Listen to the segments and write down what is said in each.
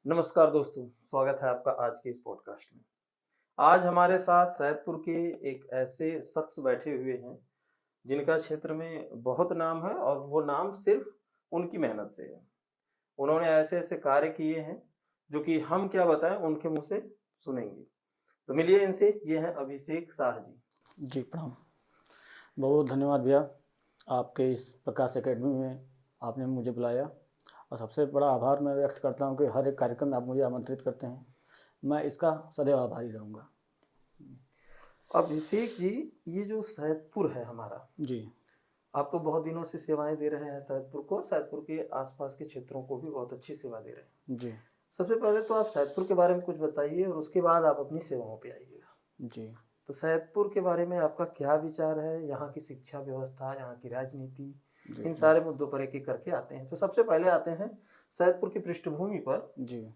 नमस्कार दोस्तों, स्वागत है आपका आज के इस पॉडकास्ट में। आज हमारे साथ सैदपुर के एक ऐसे शख्स बैठे हुए हैं, जिनका क्षेत्र में बहुत नाम है और वो नाम सिर्फ उनकी मेहनत से है। उन्होंने ऐसे-ऐसे कार्य किए हैं, जो कि हम क्या बताएँ उनके मुँह से सुनेंगे। तो मिलिए इनसे, ये हैं अभिषेक शाह जी। जी, प्रणाम। बहुत धन्यवाद भैया, आपके इस प्रकाश अकेडमी में आपने मुझे बुलाया और सबसे बड़ा आभार मैं व्यक्त करता हूँ कि हर एक कार्यक्रम में आप मुझे आमंत्रित करते हैं। मैं इसका सदैव आभारी रहूँगा। अभिषेक जी, ये जो सैदपुर है हमारा, जी, आप तो बहुत दिनों से सेवाएँ दे रहे हैं सैदपुर को और सैदपुर के आस-पास के क्षेत्रों को भी बहुत अच्छी सेवा दे रहे हैं। जी, सबसे पहले तो आप सैदपुर के बारे में कुछ बताइए और उसके बाद आप अपनी सेवाओं पे आइएगा। जी, तो सैदपुर के बारे में आपका क्या विचार है? यहाँ की शिक्षा व्यवस्था, यहाँ की राजनीति, जी, इन जी, सारे मुद्दों पर एक-एक करके आते हैं। तो सबसे पहले आते हैं सैदपुर की पृष्ठभूमि पर जी,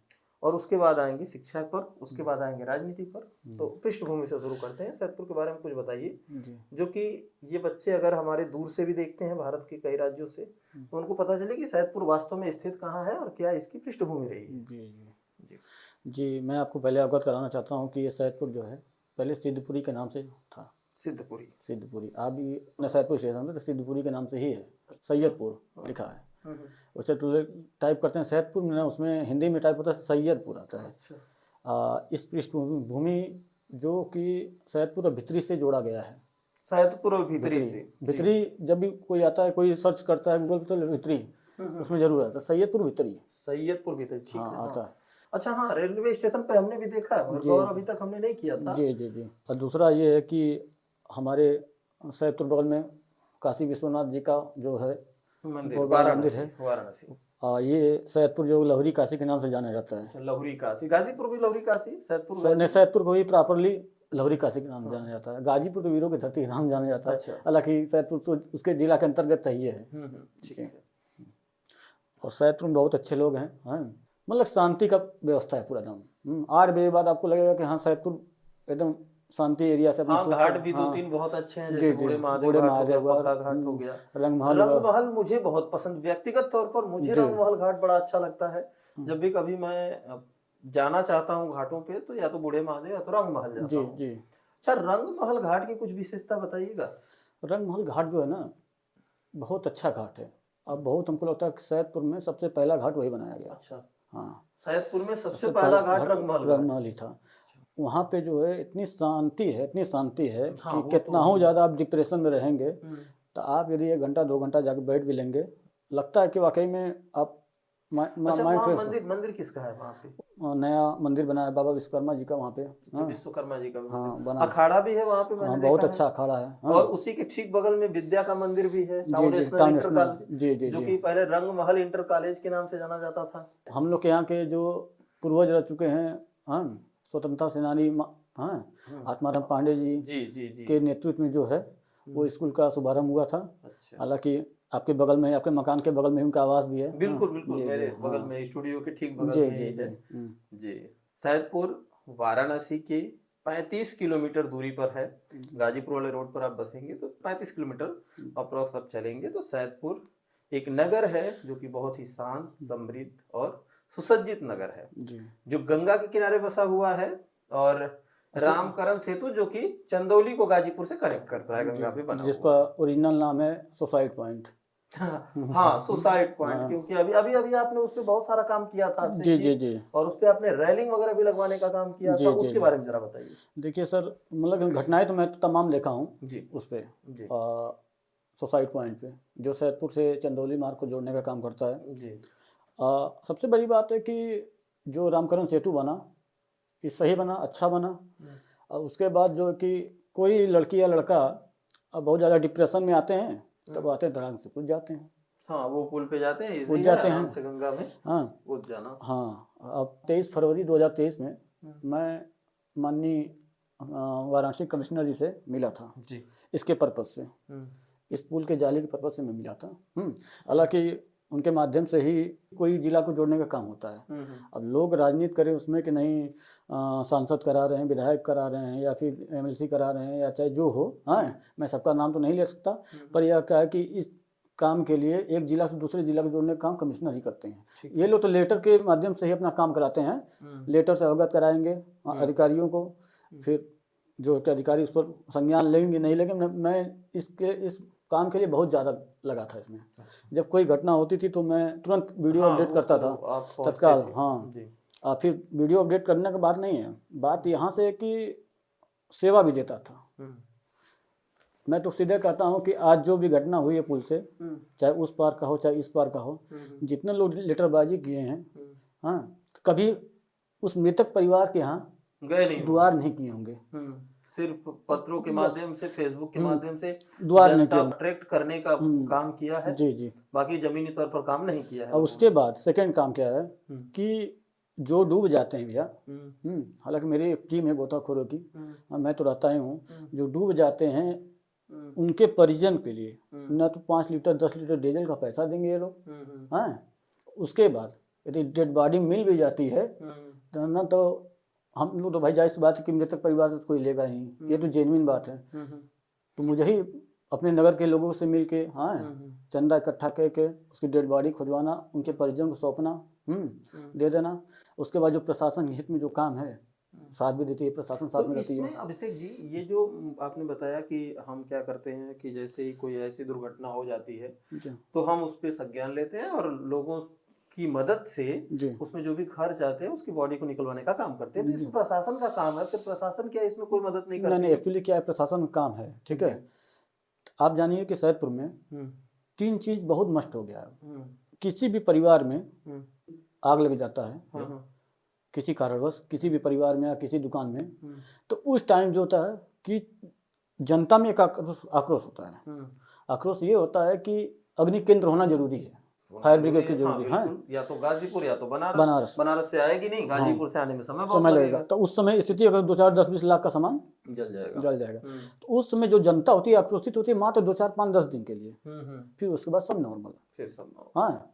और उसके बाद आएँगे शिक्षा पर, उसके हुँ, बाद आएँगे राजनीति पर। तो हुँ, पृष्ठभूमि से शुरू करते हैं। सैदपुर के बारे में कुछ बताइए, जी, जो कि ये बच्चे अगर हमारे दूर से भी देखते हैं भारत के कई राज्यों से, हुँ, तो उनको पता चले कि सैदपुर वास्तव में स्थित कहाँ है और क्या इसकी पृष्ठभूमि रही है। जी, जी। जी। जी, मैं आपको पहले अवगत कराना चाहता हूँ कि ये सैदपुर जो है, पहले सिद्धपुरी के नाम से था। सिद्धपुरी। सिद्धपुरी, अभी न सैदपुर स्टेशन पे तो सिद्धपुरी के नाम से ही है, हुँ, सैयदपुर हुँ, लिखा है। हुँ। वैसे तो लोग टाइप करते हैं सैदपुर में ना, उसमें हिंदी में टाइप होता है सैयदपुर आता है। अच्छा। इस पृष्ठभूमि भूमि जो कि सैदपुर और भितरी से जोड़ा गया है। सैदपुर और भीतरी भितरी से। जी। भितरी जब भी कोई आता है, कोई सर्च करता है गूगल पे तो भितरी हुँ, हुँ। उसमें जरूर आता है, सैयदपुर भितरी। सैयदपुर भीतर, ठीक हाँ, है, हाँ। आता है। अच्छा हाँ, रेलवे स्टेशन पे हमने भी देखा है मगर जी, गौर अभी तक हमने नहीं किया था। जी, जी, जी। और दूसरा ये है कि हमारे सैदपुर बगल में काशी विश्वनाथ जी का जो है मंदिर, बहुत बड़ा मंदिर वाराणसी, है। वाराणसी। ये सैदपुर जो लहुरी काशी के नाम से जाना जाता है। अच्छा, लहुरी काशी, गाजीपुर भी लहुरी काशी, सैदपुर नहीं, गाजीपुर। सैदपुर को ही प्रॉपरली लहुरी काशी के नाम से जाना हाँ, जाता है। गाजीपुर तो वीरों की धरती के नाम से जाना जाता है। अच्छा। हालांकि सैदपुर तो उसके जिला के अंतर्गत ही है। ठीक जी। है। और सैदपुर में बहुत अच्छे लोग हैं। हाँ, मतलब शांति का व्यवस्था है पूरा एकदम। 8 बजे बाद आपको लगेगा कि हाँ सैदपुर एकदम शांति एरिया से अपना हाँ, सोच। घाट भी हाँ, 2-3 बहुत अच्छे हैं, जी, जैसे जी, बूढ़े महादेव बूढ़े घाट हो गया, महादेव पक्का घाट हो गया। रंग महल हुआ। रंगमहल मुझे बहुत पसंद, व्यक्तिगत तौर पर मुझे जी, रंगमहल घाट बड़ा अच्छा लगता है। हम्म, जब भी कभी मैं जाना चाहता हूँ घाटों पे तो या तो बूढ़े महादेव या तो रंगमहल जाता जी, हूँ। जी। अच्छा, रंगमहल घाट की कुछ विशेषता बताइएगा? रंग महल घाट जो है ना, बहुत अच्छा घाट है। अब बहुत हमको लगता है कि सैदपुर में सबसे पहला घाट वही बनाया गया। अच्छा, हाँ, सैदपुर में सबसे सबसे पहला पहला घाट घाट रंगमहल घाट है। रंगमहल ही था। वहाँ पे जो है इतनी शांति है, इतनी शांति है हाँ, कि वो तो कितना हो ज़्यादा आप डिप्रेशन में रहेंगे, हुँ। तो आप यदि 1 घंटा 2 घंटा जाके बैठ भी लेंगे, लगता है कि वाकई में आप अच्छा, माइंड वहाँ फ्रेश हो। मंदिर मंदिर किसका है वहाँ पे? नया मंदिर बना है बाबा विश्वकर्मा जी का वहाँ पे। अच्छा, हाँ, विश्वकर्मा जी का भी मंदिर। हाँ बना है। अखाड़ा भी है वहाँ पे, मैंने हाँ, देखा बहुत है। अच्छा अखाड़ा है। हाँ, और उसी के ठीक बगल में विद्या का मंदिर भी है, जी, टाउन जी, national town international. College, जी, जी, जो जी। कि पहले रंगमहल इंटर कॉलेज के नाम से जाना जाता था। हम लोग के यहाँ के जो पूर्वज रह चुके हैं, हाँ, स्वतंत्रता सेनानी हाँ, हुँ। आत्माराम पांडे जी जी, जी, जी। के नेतृत्व में जो है वो स्कूल का शुभारंभ हुआ था। अच्छा। हालांकि आपके बगल में, आपके मकान के बगल में उनका आवास भी है। हाँ, बिल्कुल, बिल्कुल, जी, जी, मेरे बगल हाँ, में स्टूडियो के ठीक बगल जी, में जी, ही जी, है। जी, सैदपुर वाराणसी के 35 किलोमीटर दूरी पर है। गाजीपुर वाले रोड पर आप बसेंगे तो 35 किलोमीटर अप्रॉक्स आप चलेंगे तो सैदपुर एक नगर है, जो कि बहुत ही शांत, समृद्ध और सुसज्जित नगर है, जी। जो गंगा के किनारे बसा हुआ है और ऐसे रामकरण सेतु जो कि चंदौली को गाजीपुर से कनेक्ट करता है, जी, गंगा पे बना जिसका हुआ है। ओरिजिनल नाम है सुसाइड पॉइंट। हाँ, सुसाइड पॉइंट, हाँ, क्योंकि अभी अभी अभी आपने उस पे बहुत सारा काम किया था अभिषेक जी, जी, जी, जी, और उस पे आपने रेलिंग वगैरह भी लगवाने का काम किया था, जी, जी, उसके जी। बारे में जरा बताइए। देखिए सर, मतलब घटनाएं तो मैं तो तमाम लिखा हूँ जी। उस पे, जी। सुसाइड पॉइंट पे, जो सैदपुर से चंदौली मार्ग को जोड़ने का काम करता है। जी। सबसे बड़ी बात है कि जो रामकरण सेतु बना, ये सही बना, अच्छा बना। और उसके बाद जो कि कोई लड़की या लड़का बहुत ज़्यादा डिप्रेशन में आते हैं, तब आते हैं धड़ाम से कूद जाते हैं। हाँ, वो पुल पे जाते हैं, कूद इजी है जाते आराम हैं। से गंगा में हाँ, कूद जाना। हाँ। अब 23 फरवरी 2023 में मैं माननीय वाराणसी कमिश्नर जी से मिला था जी। इसके पर्पज़ से। इस पुल के जाली के पर्पज़ से मैं मिला था। हालांकि उनके माध्यम से ही कोई जिला को जोड़ने का काम होता है। अब लोग राजनीति करें उसमें कि नहीं, सांसद करा रहे हैं, विधायक करा रहे हैं या फिर एमएलसी करा रहे हैं या चाहे जो हो, हाँ, मैं सबका नाम तो नहीं ले सकता, पर यह क्या है कि इस काम के लिए एक जिला से दूसरे जिला को जोड़ने का काम कमिश्नर ही करते हैं। ठीक ये लोग तो लेटर के माध्यम से ही अपना काम कराते हैं, लेटर से अवगत कराएंगे अधिकारियों को, फिर जो कि अधिकारी उस पर संज्ञान लेंगे नहीं लेंगे। मैं इस काम के लिए बहुत ज़्यादा लगा था इसमें। जब कोई घटना होती थी तो मैं तुरंत वीडियो अपडेट करता था तत्काल। हाँ, फिर वीडियो अपडेट करने का बात नहीं है, बात यहाँ से कि सेवा भी देता था। मैं तो सीधे कहता हूँ कि आज जो भी घटना हुई है पुल से, चाहे उस पार का हो चाहे इस पार का हो, जितने लोग लेटरबाजी किए हैं, हाँ, कभी उस मृतक परिवार के यहाँ गए नहीं, दुआर नहीं किए होंगे। सिर्फ पत्रों के माध्यम से, फेसबुक के माध्यम से दुआर नहीं जनता अट्रैक्ट करने का काम किया है। जी जी। बाकी जमीनी तौर पर काम नहीं किया है। और उसके बाद सेकंड काम क्या है कि जो डूब जाते हैं भैया, हालांकि मेरी एक टीम है गोताखोरों की, मैं तो रहता ही हूँ, जो डूब जाते हैं उनके परिजन के लिए ना तो 5 लीटर 10 लीटर डीजल का पैसा देंगे ये लोग। हाँ, उसके बाद यदि डेड बॉडी मिल भी जाती है तो ना, तो हम लोग तो भाई जाहिर सी बात है कि मृतक परिवार से कोई लेगा ही नहीं, ये तो जेन्युइन बात है। तो मुझे ही अपने नगर के लोगों से मिल के, हाँ, चंदा इकट्ठा करके उसकी डेड बॉडी खुजवाना, उनके परिजन को सौंपना, दे देना। उसके बाद जो प्रशासन हित में जो काम है साथ भी देती है, प्रशासन साथ में रहती है। अभिषेक जी, ये जो आपने बताया कि हम क्या करते हैं कि जैसे ही कोई ऐसी दुर्घटना हो जाती है तो हम उस पर संज्ञान लेते हैं और लोगों की मदद से उसमें जो भी खर्च आते हैं उसकी बॉडी को निकलवाने का काम करते हैं। तो इसमें प्रशासन का काम है, फिर प्रशासन क्या इसमें कोई मदद नहीं करती? नहीं, एक्चुअली क्या है, प्रशासन का काम है, ठीक है। आप जानिए कि सैदपुर में 3 चीज बहुत मस्ट हो गया है। किसी भी परिवार में आग लग जाता है किसी कारणवश, किसी भी परिवार में या किसी दुकान में, तो उस टाइम जो होता है कि जनता में एक आक्रोश होता है। आक्रोश ये होता है कि अग्नि केंद्र होना जरूरी है, फायर ब्रिगेड की जरूरी है। या तो गाजीपुर या तो बनारस से आएगी नहीं, गाजीपुर से आने में समय लगेगा। तो उस समय स्थिति अगर 2 4 10 20 लाख का सामान जल जाएगा। तो उस समय जो जनता होती है आक्रोशित होती है मात्र 2 4 5 10 दिन के लिए, फिर उसके बाद सब नॉर्मल,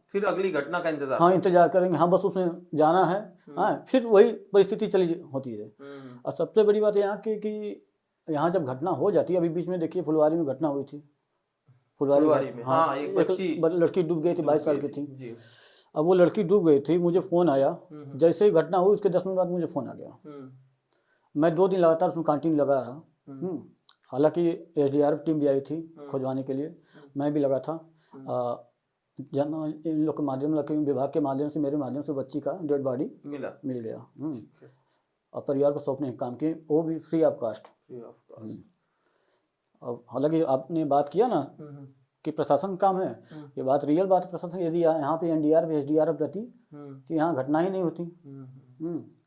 फिर अगली घटना का इंतजार, हाँ, इंतजार करेंगे, हाँ, बस उसमें जाना है, हाँ, फिर वही परिस्थिति चली होती है। और सबसे बड़ी बात यहाँ की कि यहाँ जब घटना हो जाती है, अभी बीच में देखिए फुलवारी में घटना हुई थी, फुलवारी में, हाँ, एक लड़की डूब गई थी, 22 साल की थी। अब वो लड़की डूब गई थी, मुझे फोन आया, जैसे ही घटना हुई उसके 10 मिनट बाद मुझे फोन आ गया। मैं 2 दिन लगातार उसमें कंटिन्यू लगा रहा। हालांकि SDRF टीम भी आई थी खोजवाने के लिए, मैं भी लगा था। इन लोग के माध्यम, विभाग के माध्यम से, मेरे माध्यम से बच्ची का डेड बॉडी मिल गया और परिवार को सौंपने का काम किए, वो भी फ्री ऑफ कास्ट। अब हालांकि आपने बात किया ना कि प्रशासन काम है, ये बात रियल बात है। प्रशासन यदि यहाँ पे NDRF SDRF रहती तो यहाँ घटना ही नहीं होती।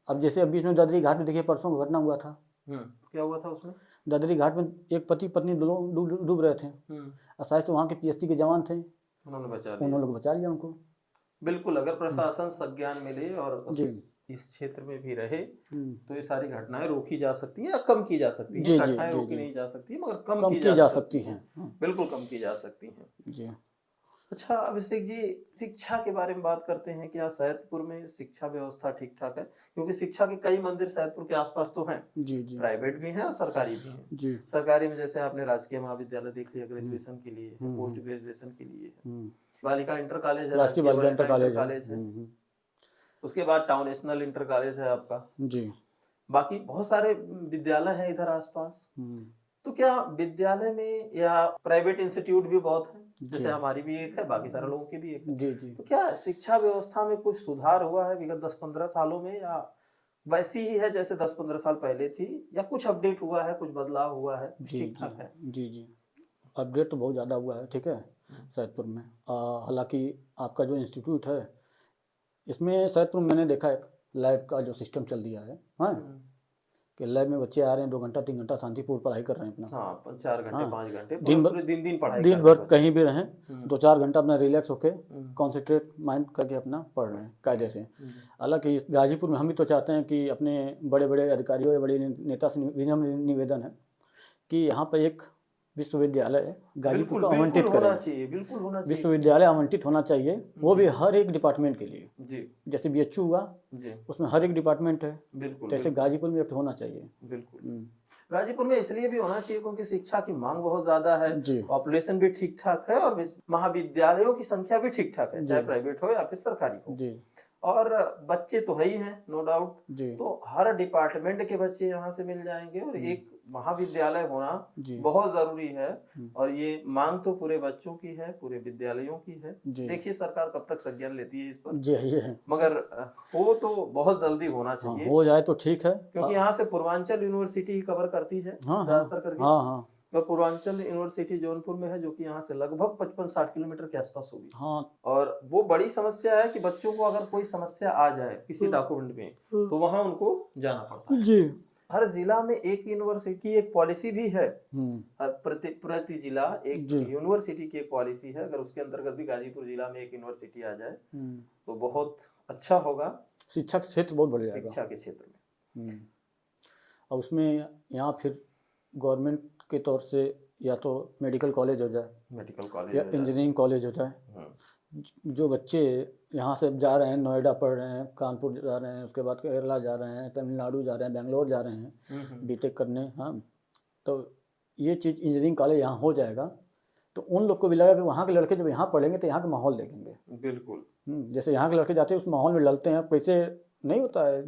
अब जैसे अब बीच में ददरी घाट में देखिए परसों को घटना हुआ था। क्या हुआ था उसमें? ददरी घाट में एक पति पत्नी डूब रहे थे, शायद से वहाँ के PSC के जवान थे, उन्होंने बचा लिया उनको। बिल्कुल, अगर प्रशासन संज्ञान मिले और इस क्षेत्र में भी रहे तो ये सारी घटनाएं रोकी जा सकती हैं या कम की जा सकती हैं। घटनाएं रोकी नहीं जा सकती मगर कम की जा सकती हैं। बिल्कुल कम की जा सकती हैं जी। अच्छा अभिषेक जी, शिक्षा के बारे में बात करते हैं। क्या सैदपुर में शिक्षा व्यवस्था ठीक ठाक है? क्योंकि शिक्षा के कई मंदिर सैदपुर के आसपास तो हैं, प्राइवेट भी हैं और सरकारी भी हैं। सरकारी में जैसे आपने राजकीय महाविद्यालय देख लिया ग्रेजुएशन के लिए, पोस्ट ग्रेजुएशन के लिए, बालिका इंटर कॉलेज है, राजकीय बालिका इंटर कॉलेज है, उसके बाद टाउन नेशनल इंटर कॉलेज है आपका जी। बाकी बहुत सारे विद्यालय हैं इधर आसपास। तो क्या विद्यालय में या प्राइवेट इंस्टीट्यूट भी बहुत है, जैसे हमारी भी एक है, बाकी सारे लोगों की भी एक है जी। तो क्या शिक्षा व्यवस्था में कुछ सुधार हुआ है विगत 10-15 सालों में, या वैसी ही है जैसे 10-15 साल पहले थी, या कुछ अपडेट हुआ है, कुछ बदलाव हुआ है? ठीक ठाक है जी। अपडेट तो बहुत ज़्यादा हुआ है, ठीक है, सैदपुर में। हालांकि आपका जो इंस्टीट्यूट है इसमें सैदपुर में मैंने देखा एक लैब का जो सिस्टम चल दिया है, हाँ, कि लैब में बच्चे आ रहे हैं 2 घंटा 3 घंटा शांतिपूर्ण पढ़ाई कर रहे हैं अपना, 4 घंटे 5 घंटे दिन पढ़ाई, दिन भर कहीं भी रहें 2-4 घंटा अपना रिलैक्स होके कॉन्सेंट्रेट माइंड करके अपना पढ़ रहे हैं कायदे से। हालांकि गाजीपुर में हम भी तो चाहते हैं कि अपने बड़े बड़े अधिकारियों या बड़े नेता से विनम्र निवेदन है कि यहाँ पर एक विश्वविद्यालय गाजीपुर बिल्कुल को बिल्कुल आवंटित होना करें। चाहिए, बिल्कुल होना चाहिए। विश्वविद्यालय आवंटित होना चाहिए, वो भी हर एक डिपार्टमेंट के लिए। जी जैसे बीएचयू हुआ, जी उसमें हर एक डिपार्टमेंट है, बिल्कुल तो ऐसे बिल्कुल गाजीपुर में एक होना चाहिए। बिल्कुल। गाजीपुर में इसलिए भी होना चाहिए क्योंकि शिक्षा की मांग बहुत ज्यादा है, जी पॉपुलेशन भी ठीक ठाक है और महाविद्यालयों की संख्या भी ठीक ठाक है, जी चाहे प्राइवेट हो या फिर सरकारी हो। जी और बच्चे तो है ही हैं, नो डाउट। जी तो हर डिपार्टमेंट के बच्चे यहाँ से मिल जाएंगे और एक महाविद्यालय होना जी बहुत जरूरी है। हम्म, और ये मांग तो पूरे बच्चों की है, पूरे विद्यालयों की है। जी देखिए सरकार कब तक संज्ञान लेती है इस पर, जी ये है। मगर हो तो बहुत जल्दी होना हाँ, चाहिए। हो जाए तो ठीक है। क्योंकि यहाँ से पूर्वांचल यूनिवर्सिटी ही कवर करती है हाँ हाँ ज्यादातर करके। हाँ हाँ और पूर्वांचल यूनिवर्सिटी जौनपुर में है, जो कि यहाँ से लगभग 55-60 किलोमीटर के आसपास होगी। हाँ और वो बड़ी समस्या है कि बच्चों को अगर कोई समस्या आ जाए किसी डॉक्यूमेंट में, तो वहां उनको जाना पड़ता है। जी हर जिला में एक यूनिवर्सिटी की एक पॉलिसी भी है। हम्म, हर प्रति जिला एक जी यूनिवर्सिटी की एक पॉलिसी है। अगर उसके अंतर्गत भी गाजीपुर जिला में एक यूनिवर्सिटी आ जाए हम्म, तो बहुत अच्छा होगा शिक्षा का क्षेत्र बहुत बढ़ जाएगा। शिक्षा के क्षेत्र में। और उसमें यहाँ फिर गवर्नमेंट के तौर से या तो मेडिकल कॉलेज हो जाए मेडिकल कॉलेज या इंजीनियरिंग कॉलेज हो जाए। जो बच्चे यहाँ से जा रहे हैं, नोएडा पढ़ रहे हैं, कानपुर जा रहे हैं, उसके बाद केरला जा रहे हैं, तमिलनाडु जा रहे हैं, बेंगलोर जा रहे हैं बीटेक करने, हाँ, तो ये चीज़ इंजीनियरिंग कॉलेज यहाँ हो जाएगा तो उन लोग को भी लगा कि वहाँ के लड़के जब यहाँ पढ़ेंगे तो यहाँ का माहौल देखेंगे। बिल्कुल। जैसे यहाँ के लड़के जाते हैं उस माहौल में डलते हैं, कैसे नहीं होता है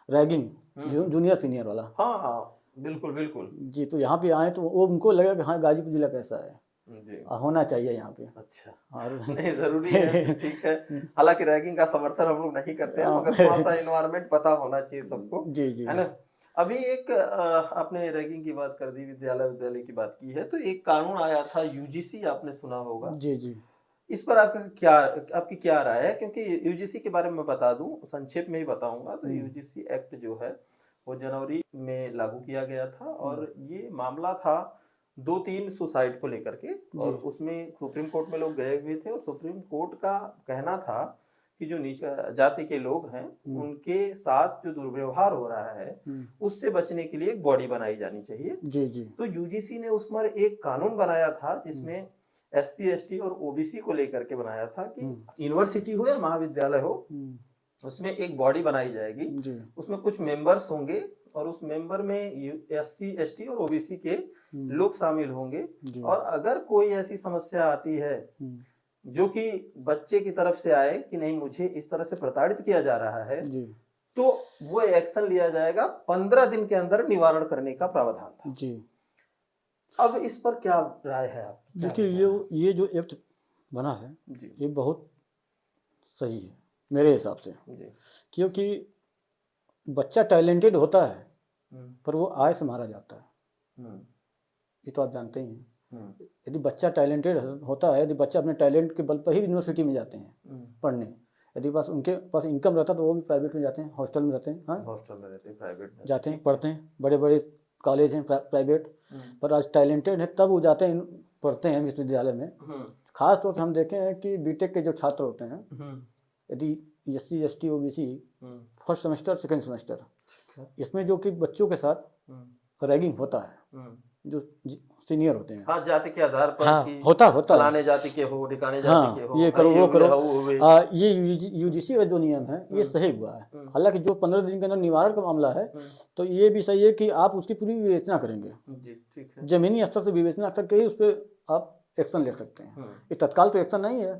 रैगिंग, जूनियर सीनियर वाला। हाँ हाँ बिल्कुल बिल्कुल जी, तो यहाँ पे आए तो वो उनको लगा कि हाँ गाजीपुर जिला कैसा है, जी होना चाहिए यहाँ पे। अच्छा। और नहीं जरूरी है, ठीक है। हालांकि रैगिंग का समर्थन हम लोग नहीं करते हैं, मगर थोड़ा सा एनवायरनमेंट पता होना चाहिए सबको, जी जी है ना। अभी एक आपने रैगिंग की बात कर दी, विद्यालय की बात की है, तो एक कानून आया था यूजीसी, आपने सुना होगा। जी जी इस पर आपकी क्या राय है? क्योंकि यूजीसी के बारे में बता दूं, संक्षेप में ही बताऊंगा, तो यूजीसी एक्ट जो है वो जनवरी में लागू किया गया था। और ये मामला था 2-3 सुसाइड को लेकर के, और उसमें सुप्रीम कोर्ट में लोग गए हुए थे और सुप्रीम कोर्ट का कहना था कि जो नीच जाति के लोग हैं उनके साथ जो दुर्व्यवहार हो रहा है उससे बचने के लिए एक बॉडी बनाई जानी चाहिए। जी जी तो यूजीसी ने उस पर एक कानून बनाया था जिसमें एससी एसटी और ओबीसी को लेकर के बनाया था कि यूनिवर्सिटी हो या महाविद्यालय हो, उसमें एक बॉडी बनाई जाएगी, उसमें कुछ मेंबर्स होंगे और उस मेंबर में एससी एसटी और ओबीसी के लोग शामिल होंगे। और अगर कोई ऐसी समस्या आती है जो कि बच्चे की तरफ से आए कि नहीं मुझे इस तरह से प्रताड़ित किया जा रहा है, तो वो एक्शन लिया जाएगा। 15 दिन के अंदर निवारण करने का प्रावधान था जी। अब इस पर क्या राय है आप? देखिए ये जो एक्ट बना है जी, ये बहुत सही है मेरे हिसाब से जी। क्योंकि बच्चा टैलेंटेड होता है पर वो आय से मारा जाता है, ये तो आप जानते ही हैं। यदि बच्चा टैलेंटेड होता है, यदि बच्चा अपने टैलेंट के बल पर ही यूनिवर्सिटी में जाते हैं पढ़ने, यदि बस उनके पास इनकम रहता तो वो भी प्राइवेट में जाते हैं, हॉस्टल में रहते हैं, हाँ हॉस्टल में रहते हैं, प्राइवेट में जाते हैं, पढ़ते हैं, बड़े बड़े कॉलेज हैं प्राइवेट, पर आज टैलेंटेड है तब वो जाते हैं पढ़ते हैं विश्वविद्यालय में। खास तौर से हम देखे हैं कि बीटेक के जो छात्र होते हैं, यदि SC ST OBC first semester second semester, इसमें जो कि बच्चों के साथ रैगिंग होता है, जो सीनियर होते हैं, हाँ जाति के आधार पर, हाँ होता फलाने जाति के हो, ढिकाने जाति के हो, ये करो वो करो, ये यूजीसी का जो नियम है ये सही हुआ है। हालांकि जो 15 दिन के अंदर निवारण का मामला है तो ये भी सही है कि आप उसकी पूरी विवेचना करेंगे जी, ठीक है। जमीनी स्तर से विवेचना करके ही उस पर आप एक्शन ले सकते हैं, ये तत्काल तो एक्शन नहीं है।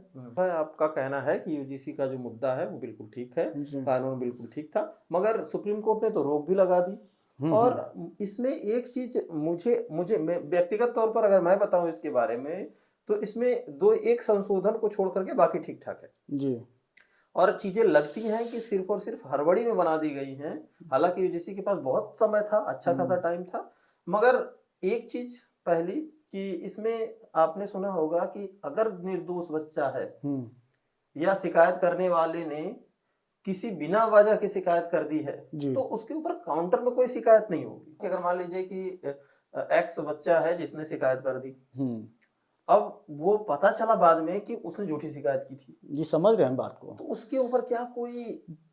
आपका कहना है कि यूजीसी का जो मुद्दा है वो बिल्कुल ठीक है, कानून बिल्कुल ठीक था, मगर सुप्रीम कोर्ट ने तो रोक भी लगा दी। और इसमें एक चीज मुझे व्यक्तिगत तौर पर अगर मैं बताऊं इसके बारे में, तो इसमें एक संशोधन को छोड़ करके बाकी ठीक ठाक है जी। और चीजें लगती हैं कि सिर्फ और सिर्फ हड़बड़ी में बना दी गई हैं। हालांकि यूजीसी के पास बहुत समय था, अच्छा खासा टाइम था, मगर एक चीज पहली कि इसमें आपने सुना होगा कि अगर निर्दोष बच्चा है या शिकायत करने वाले ने किसी बिना वजह की शिकायत कर दी है तो उसके ऊपर काउंटर में कोई शिकायत नहीं होगी। अगर मान लीजिए कि एक्स बच्चा है जिसने शिकायत कर दी, अब वो पता चला बाद में कि उसने झूठी शिकायत की थी, जी समझ रहे हैं बात को। तो उसके ऊपर क्या कोई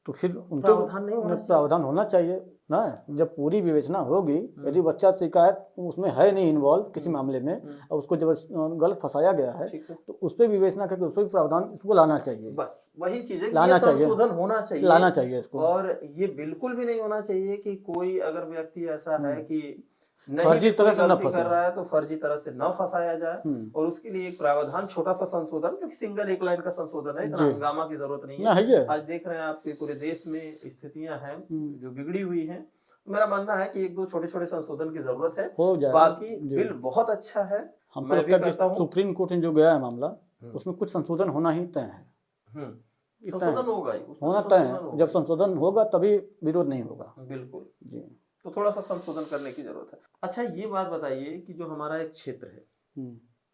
तो फिर उनके प्रावधान नहीं होना चाहिए? प्रावधान होना चाहिए ना। जब पूरी विवेचना होगी, यदि बच्चा शिकायत उसमें है नहीं इन्वॉल्व किसी मामले में और उसको जब गलत फंसाया गया है, ठीक है, तो उस पर विवेचना करके उस पर प्रावधान इसको लाना चाहिए। बस वही चीज है कि लाना ये चाहिए, संशोधन होना चाहिए, लाना चाहिए इसको। और ये बिल्कुल भी नहीं होना चाहिए कि कोई अगर व्यक्ति ऐसा है कि नहीं फर्जी भी तरह कोई से न गलती फंसे। कर रहा है तो फर्जी तरह से न फंसाया जाए, और उसके लिए एक प्रावधान, छोटा सा संशोधन, जो कि सिंगल एक लाइन का संशोधन है, इतना जी। हंगामा की जरूरत नहीं ना है है। ये। आज देख रहे हैं आपके पूरे देश में स्थितियां हैं जो बिगड़ी हुई हैं। मेरा मानना है कि एक दो छोटे छोटे संशोधन की जरूरत है, हो जाए। बाकी जी। बिल बहुत अच्छा है। हमको मैं भी लगता है करता कि हूँ। सुप्रीम कोर्ट में जो गया है मामला, उसमें कुछ संशोधन होना ही तय है। इतना है। संशोधन होगा ही, उसमें होना तो तय संशोधन है। होगा जब ही। संशोधन होगा तभी विरोध नहीं होगा। बिल्कुल। जी। तो थोड़ा सा संशोधन करने की जरूरत है। अच्छा, ये बात बताइए कि जो हमारा एक क्षेत्र है,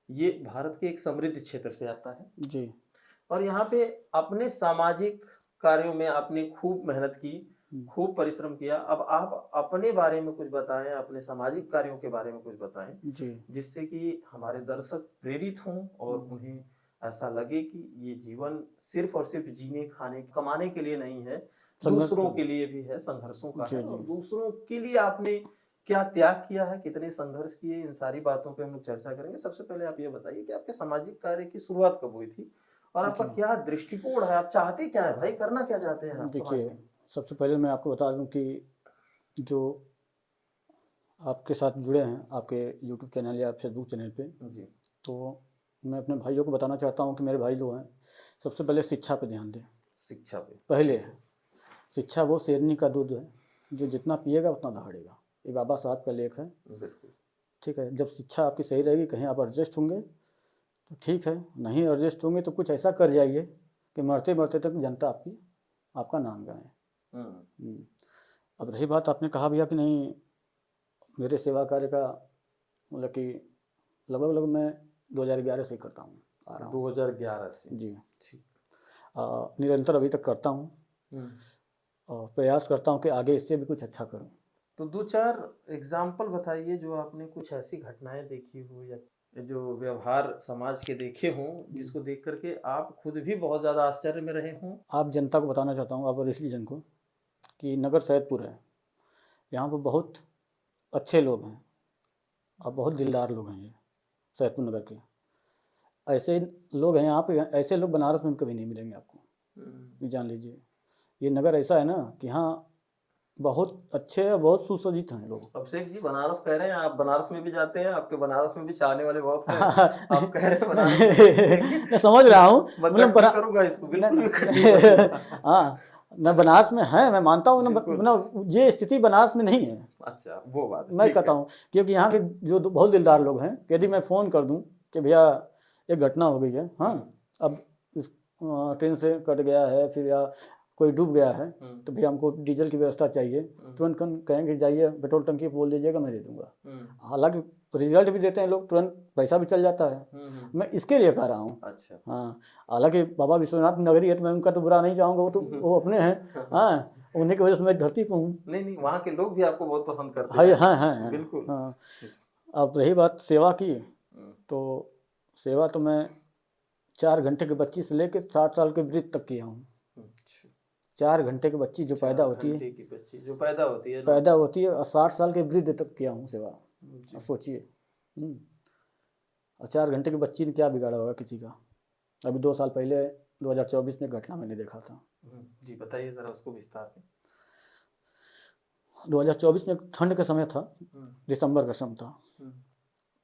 ये भारत के एक समृद्ध क्षेत्र से आता है जी। और यहाँ पे अपने सामाजिक कार्यों में आपने खूब मेहनत की, खूब परिश्रम किया। अब आप अपने बारे में कुछ बताएं, अपने सामाजिक कार्यों के बारे में कुछ बताएं, जी। जिससे कि हमारे दर्शक प्रेरित हों और उन्हें ऐसा लगे कि ये जीवन सिर्फ और सिर्फ जीने, खाने, कमाने के लिए नहीं है, दूसरों के लिए भी है, संघर्षों का है। और दूसरों के लिए आपने क्या त्याग किया है, कितने संघर्ष किए, इन सारी बातों पे हम लोग चर्चा करेंगे। सबसे पहले आप ये बताइए कि आपके सामाजिक कार्य की शुरुआत कब हुई थी और आपका क्या दृष्टिकोण है, आप चाहते क्या है भाई, करना क्या चाहते हैं आप? देखिए, सबसे पहले मैं आपको बता दूं कि जो आपके साथ जुड़े हैं आपके यूट्यूब चैनल या फेसबुक चैनल पे जी, तो मैं अपने भाइयों को बताना चाहता हूं कि मेरे भाई जो हैं, सबसे पहले शिक्षा पे ध्यान दें। शिक्षा पे पहले शिक्षा वो शेरनी का दूध है जो जितना पिएगा उतना दहाड़ेगा। ये बाबा साहब का लेख है। बिल्कुल। ठीक है, जब शिक्षा आपकी सही रहेगी, कहीं आप एडजस्ट होंगे तो ठीक है, नहीं एडजस्ट होंगे तो कुछ ऐसा कर जाइए कि मरते मरते तक जनता आपका नाम गाए। अब रही बात, आपने कहा भैया कि नहीं मेरे सेवा कार्य का मतलब कि लगभग मैं 2011 से करता हूँ, आ रहा हूँ। 2011 से? जी। ठीक। निरंतर अभी तक करता हूँ और प्रयास करता हूँ कि आगे इससे भी कुछ अच्छा करूँ। तो दो चार एग्जाम्पल बताइए जो आपने कुछ ऐसी घटनाएं देखी हो या जो व्यवहार समाज के देखे हों, जिसको देख करके आप खुद भी बहुत ज़्यादा आश्चर्य में रहे हों। आप जनता को बताना चाहता हूँ, आप रिश्ती जन को, कि नगर सैदपुर है, यहाँ पर बहुत अच्छे लोग हैं और बहुत दिलदार लोग हैं। ये सैदपुर नगर के ऐसे लोग हैं यहाँ पे, ऐसे लोग बनारस में कभी नहीं मिलेंगे आपको, जान लीजिए। ये नगर ऐसा है ना कि यहाँ बहुत अच्छे और बहुत सुसज्जित हैं लोग। अभिषेक जी, बनारस कह रहे हैं, आप बनारस में भी जाते हैं, आपके बनारस में भी चाहने वाले बहुत हैं। आप कह रहे हैं बनारस मैं समझ रहा हूँ, मतलब करूंगा इसको, बिल्कुल भी करूंगा। हाँ, न बनारस में है, मैं मानता हूँ ना, ये स्थिति बनारस में नहीं है। अच्छा, वो बात मैं कहता हूँ, क्योंकि यहाँ के जो बहुत दिलदार लोग हैं, यदि मैं फ़ोन कर दूँ कि भैया एक घटना हो गई है, हाँ अब इस ट्रेन से कट गया है फिर या कोई डूब गया है, तो भैया हमको डीजल की व्यवस्था चाहिए, तुरंत कहेंगे जाइए पेट्रोल टंकी बोल दीजिएगा, मैं दे दूंगा। हालांकि रिजल्ट भी देते हैं लोग, तुरंत पैसा भी चल जाता है। मैं इसके लिए कह रहा हूँ। अच्छा। हाँ, हालांकि बाबा विश्वनाथ नगरी है तो मैं उनका तो बुरा नहीं चाहूँगा, वो तो वो अपने हैं, हाँ, उन्हीं की वजह से मैं धरती पर हूँ। नहीं, वहाँ के लोग भी आपको बहुत पसंद करते हैं। हाँ, बिल्कुल। हाँ। अब रही बात सेवा की, तो सेवा तो मैं 4 घंटे के बच्ची से लेकर 60 साल के वृद्ध तक किया हूँ। 4 घंटे की बच्ची जो पैदा होती है, पैदा होती है और 60 साल के वृद्ध तक किया हूँ सेवा। अब सोचिए, और 4 घंटे की बच्ची ने क्या बिगाड़ा होगा किसी का। अभी 2 साल पहले 2024 में घटना मैंने देखा था। जी, बताइए जरा उसको विस्तार में। 2024 में ठंड का समय था, दिसंबर का समय था,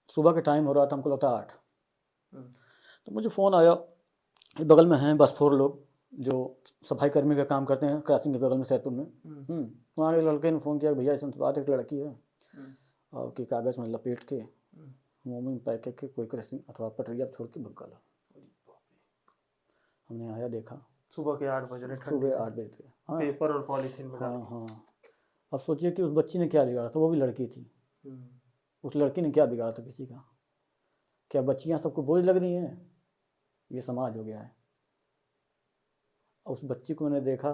सुबह के टाइम हो रहा था, हमको लगता 8, तो मुझे फ़ोन आया, बगल में हैं बस 4 लोग जो सफाई कर्मी का काम करते हैं, क्रॉसिंग के बगल में सैदपुर में। वहाँ के लड़के ने फ़ोन किया, भैया ऐसा बात, एक लड़की है और कि कागज़ में लपेट के मुँह में पैक करके कोई क्रॉसिंग अथवा पटरिया छोड़ के भग गया। हमने आया देखा, सुबह के 8 बज रहे, सुबह 8 बजे थे। हाँ, पेपर और पॉलीथीन में डाल। हाँ। अब सोचिए कि उस बच्ची ने क्या बिगाड़ा था, वो भी लड़की थी। उस लड़की ने क्या बिगाड़ा था किसी का? क्या बच्चियाँ सबको बोझ लग रही हैं? ये समाज हो गया है। उस बच्ची को मैंने देखा,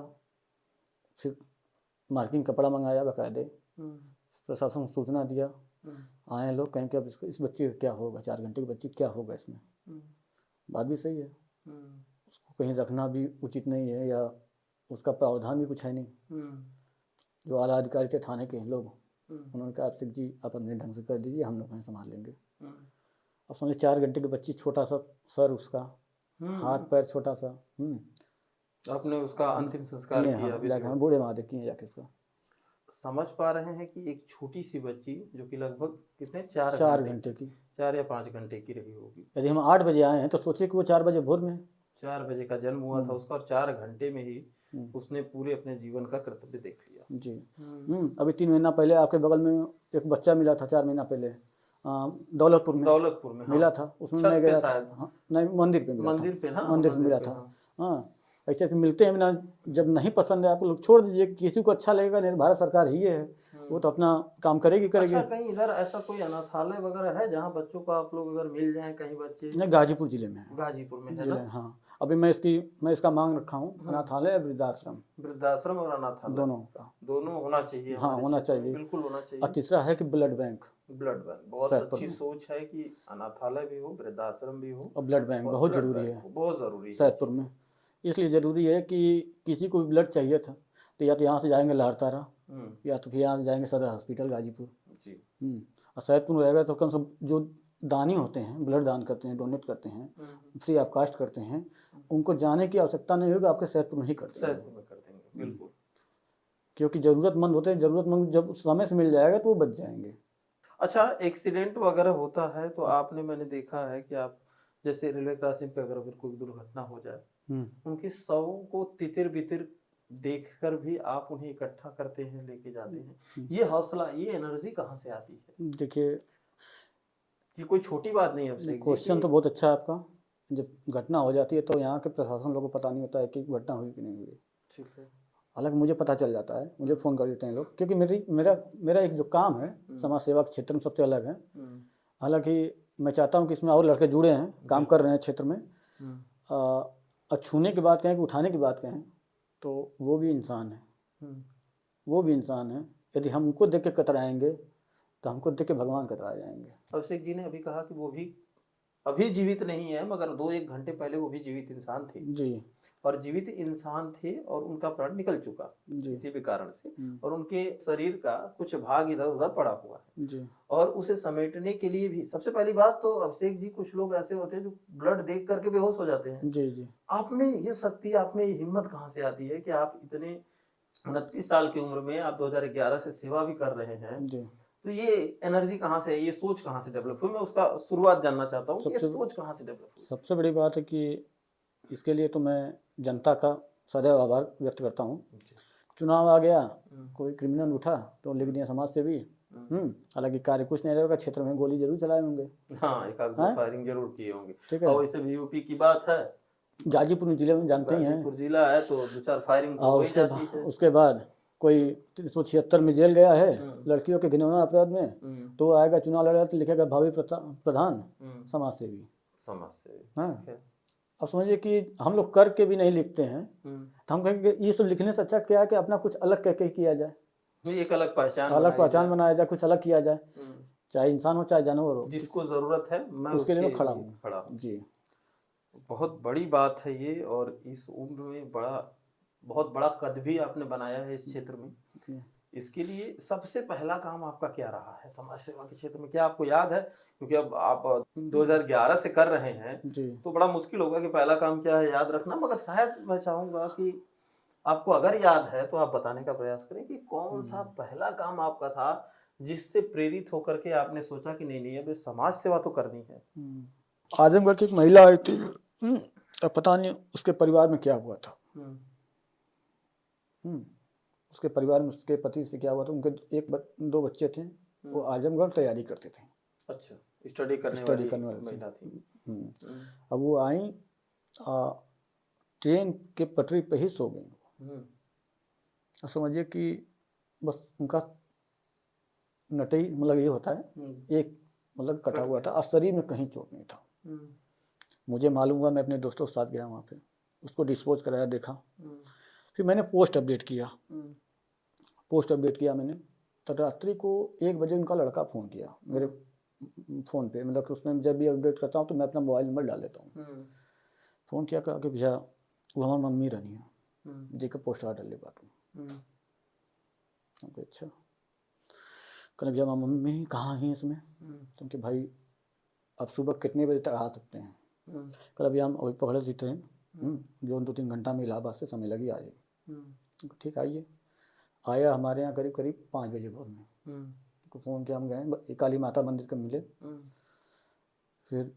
फिर मार्किंग कपड़ा मंगाया, बाकायदे प्रशासन को सूचना दिया, आए लोग कहें कि अब इस बच्चे का क्या होगा, 4 घंटे की बच्ची क्या होगा इसमें। बात भी सही है, उसको कहीं रखना भी उचित नहीं है, या उसका प्रावधान भी कुछ है नहीं। जो आला अधिकारी थे थाने के लोग, उन्होंने कहा अभिषेक जी आप अपने ढंग से कर दीजिए, हम लोग कहीं संभाल लेंगे। अब समझिए 4 घंटे की बच्ची, छोटा सा सर उसका, हाथ पैर छोटा सा। आपने उसका अंतिम संस्कार किया? जाके हम बूढ़े महादेव किए जाके उसका। समझ पा रहे हैं कि एक छोटी सी बच्ची जो कि लगभग कितने 4 घंटे की, 4 या 5 घंटे की रही होगी। यदि हम 8 बजे आए हैं तो सोचिए कि वो 4 बजे भोर में, 4 बजे का जन्म हुआ था उसका, और 4 घंटे में ही उसने पूरे अपने जीवन का कर्तव्य देख लिया। जी। अभी 3 महीना पहले आपके बगल में एक बच्चा मिला था, 4 महीना पहले दौलतपुर में मिला था, उसमें मैं गया था। नहीं, मंदिर पे मिला था। हाँ, ऐसे मिलते हैं ना, जब नहीं पसंद है आप लोग छोड़ दीजिए, किसी को अच्छा लगेगा नहीं, भारत सरकार ही है, वो तो अपना काम करेगी। अच्छा, कहीं इधर ऐसा कोई अनाथालय वगैरह है जहाँ बच्चों को आप लोग अगर मिल जाएं कहीं बच्चे? नहीं, गाजीपुर जिले में है। गाजीपुर में है ना? हाँ, अभी मैं इसका मांग रखा हूँ, अनाथालय, वृद्धाश्रम और अनाथालय दोनों होना चाहिए। हाँ, होना चाहिए, बिल्कुल होना चाहिए। और तीसरा है कि ब्लड बैंक बहुत अच्छी सोच है कि अनाथालय भी हो, वृद्धाश्रम भी हो, और ब्लड बैंक बहुत जरूरी है, बहुत जरूरी है सैदपुर में। इसलिए जरूरी है कि किसी को भी ब्लड चाहिए था तो या तो यहाँ से जाएंगे लाड़तारा, या तो फिर यहाँ से जाएंगे सदर हॉस्पिटल गाजीपुर जी। और सैदपुर रहेगा तो कम से कम जो दानी होते हैं, ब्लड दान करते हैं, डोनेट करते हैं, फ्री ऑफ कास्ट करते हैं, उनको जाने की आवश्यकता नहीं होगी, आपके सैदपुर में ही कर देंगे। बिल्कुल, क्योंकि ज़रूरतमंद होते हैं, ज़रूरतमंद जब समय से मिल जाएगा तो वो बच जाएंगे। अच्छा, एक्सीडेंट वगैरह होता है तो आपने, मैंने देखा है कि आप जैसे रेलवे क्रॉसिंग पे अगर कोई दुर्घटना हो जाए, उनकी शवों को तितिर बितिर देखकर भी आप उन्हें इकट्ठा करते हैं, लेके जाते हैं। ये हौसला, ये एनर्जी कहाँ से आती है? देखिए, ये कोई छोटी बात नहीं है। क्वेश्चन तो बहुत अच्छा है आपका। जब घटना हो जाती है तो यहाँ के प्रशासन लोगों को पता नहीं होता है कि घटना हुई कि नहीं हुई। ठीक है। हालांकि मुझे पता चल जाता है, मुझे फ़ोन कर देते हैं लोग, क्योंकि मेरा एक जो काम है समाज सेवा के क्षेत्र में सबसे अलग है। हालांकि मैं चाहता हूँ कि इसमें और लड़के जुड़े हैं, काम कर रहे हैं क्षेत्र में। छूने की बात कहें कि उठाने की बात कहें तो वो भी इंसान है। यदि हम उनको देख के कतराएंगे तो हमको देख के भगवान कतरा जाएंगे। अभिषेक जी ने अभी कहा कि वो भी अभी जीवित नहीं है, मगर 2-1 घंटे पहले वो भी जीवित इंसान थे जी, और जीवित इंसान थे और उनका प्राण निकल चुका किसी भी कारण से, और उनके शरीर का कुछ भाग इधर उधर पड़ा हुआ है जी। और उसे समेटने के लिए भी, सबसे पहली बात तो अभिषेक जी, कुछ लोग ऐसे होते हैं जो ब्लड देख करके बेहोश हो जाते हैं। जी जी। आप में ये शक्ति, आप में ये हिम्मत कहाँ से आती है कि आप इतने 29 साल की उम्र में आप 2011 से सेवा भी कर रहे हैं जी। तो ये एनर्जी कहाँ से है, ये सोच कहाँ से डेवलप हुई? मैं उसका शुरुआत जानना चाहता हूँ, ये सोच कहाँ से डेवलप हुई? सबसे बड़ी बात है कि इसके लिए तो मैं जनता का सदैव आभार व्यक्त करता हूँ। चुनाव आ गया, कोई क्रिमिनल उठा तो लिख दिया समाज से भी। हालांकि कार्य कुछ नहीं रहेगा, क्षेत्र में गोली जरूर चलाए होंगे, हाँ, एक आध फायरिंग जरूर किए होंगे। ठीक है। और वैसे भी यूपी की बात है, गाजीपुर जिले में जानते ही हैं, गाजीपुर जिला है तो 2-4 फायरिंग तो हो ही जाती है। उसके बाद कोई 376 में जेल गया है लड़कियों के घिनौना अपराध में, तो आएगा चुनाव लड़ेगा तो लिखेगा भावी प्रधान समाज सेवी। हाँ, अब समझिए कि हम लोग करके भी नहीं लिखते हैं तो हम कहेंगे ये सब लिखने से अच्छा क्या है कि अपना कुछ अलग कह के किया जाए, एक अलग पहचान बनाया जाए, कुछ अलग किया जाए, चाहे इंसान हो चाहे जानवर हो, जिसको जरूरत है मैं उसके लिए खड़ा हूँ जी। बहुत बड़ी बात है ये, और इस उम्र में बहुत बड़ा कद भी आपने बनाया है इस क्षेत्र में। इसके लिए सबसे पहला काम आपका क्या रहा है समाज सेवा के क्षेत्र में? क्या आपको याद है? क्योंकि अब आप 2011 से कर रहे हैं तो बड़ा मुश्किल होगा कि पहला काम क्या है याद रखना, मगर शायद मैं चाहूंगा कि आपको अगर याद है तो आप बताने का प्रयास करें कि कौन सा पहला काम आपका था जिससे प्रेरित होकर के आपने सोचा कि नहीं अब समाज सेवा तो करनी है। आजमगढ़ की एक महिला आई थी, अब पता नहीं उसके परिवार में क्या हुआ था। उसके परिवार में उसके पति से क्या हुआ था, उनके 1-2 बच्चे थे, वो आजमगढ़ तैयारी करते थे। अच्छा, स्टडी करने वाली महिला थी। अब वो आई, ट्रेन के पटरी पे ही सो गई। अब समझिए कि बस उनका नटई मतलब ये होता है, एक मतलब कटा हुआ था और शरीर में कहीं चोट नहीं था। मुझे मालूम हुआ, मैं अपने दोस्तों के साथ गया वहाँ पे, उसको डिस्पोज कराया, देखा, फिर मैंने पोस्ट अपडेट किया मैंने, तो रात्रि को 1 बजे उनका लड़का फ़ोन किया मेरे फ़ोन पे, मतलब कि उसमें जब भी अपडेट करता हूँ तो मैं अपना मोबाइल नंबर डाल देता हूँ। फ़ोन किया, कहा कि भैया वो हमारी मम्मी रहनी है जी का पोस्ट ऑर्डर ले बात हूँ। अच्छा, कहने भैया हमारी मम्मी कहाँ है इसमें? क्योंकि भाई अब सुबह कितने बजे तक आ सकते हैं? कल भैया हम अभी पकड़े थी ट्रेन, जो 2-3 घंटा में इलाहाबाद से समय लगी आ जाएगी। ठीक आइए। आया हमारे यहाँ करीब करीब 5 बजे भोर में। तो फ़ोन किया, हम गए काली माता मंदिर के मिले, फिर